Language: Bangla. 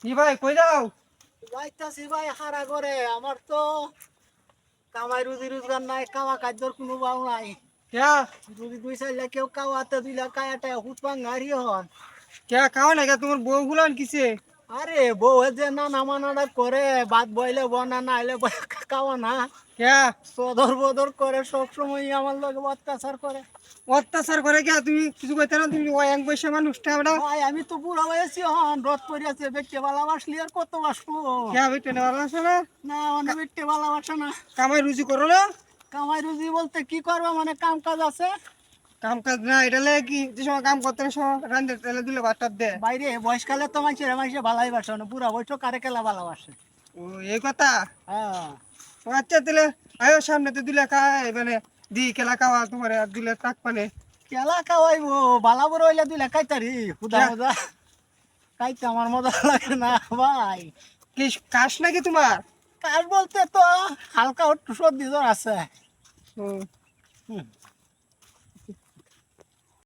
কি ভাই কই যাও? যাইতাছি ভাই হারা করে আমার তো কামাই রুজি রোজগার নাই, কামা কাজর কোনো বাউ নাই। ক্যা যদি 2-4 লাখ কেউ কাওয়াতে 2 লাখ কায়াটা হুতবাং হারি হন। ক্যা খাও না তোমার বউ গুলান কিসে? আরে বউ যে না নামানাটা করে, ভাত বইলে বনা না আইলে খাওয়া না, ক্যা সদর বদর করে, সব সময় আমার লোক অত্যাচার করে। অত্যাচার করে ক্যা? তুমি কিছু কইতে না? তুমি ওই এক বৈশা মানুষটা আমরা ভাই আমি তো বুড়া হয়েছি হন, রথ পড়িয়াছে, বেটে ভালোবাসলি আর কত বাসবো। ক্যা বিটে নেওয়ার আছে না? না মানে বেটে ভালোবাসে না। কামাই রুজি করো না? কামাই রুজি বলতে কি করবা, মানে কাম কাজ আছে কাম কাজ না এটা লে কি যে সময় কাম করতে না সময় রান্ধে তেলে দিলে ভাত টাত দে? বাইরে। বয়সকালে তো মানুষের ভালাই বাসে না, বুড়া বয়স কারে কেলা ভালোবাসে। ও এই কথা। হ্যাঁ ও আচ্ছা তাহলে আয়ো সামনে তো দিলে খায় মানে দি খেলা খাওয়া তোমার আর দিলে তাক পানে। কেলা খাওয়াইবো, বালা বড় হইলে 2 লাখ খাইতারি খুদা মজা খাইতে আমার মজা লাগে না ভাই। কি কাশ নাকি তোমার? কাজ বলতে তো হালকা একটু সর্দি জ্বর আছে। ও হুম।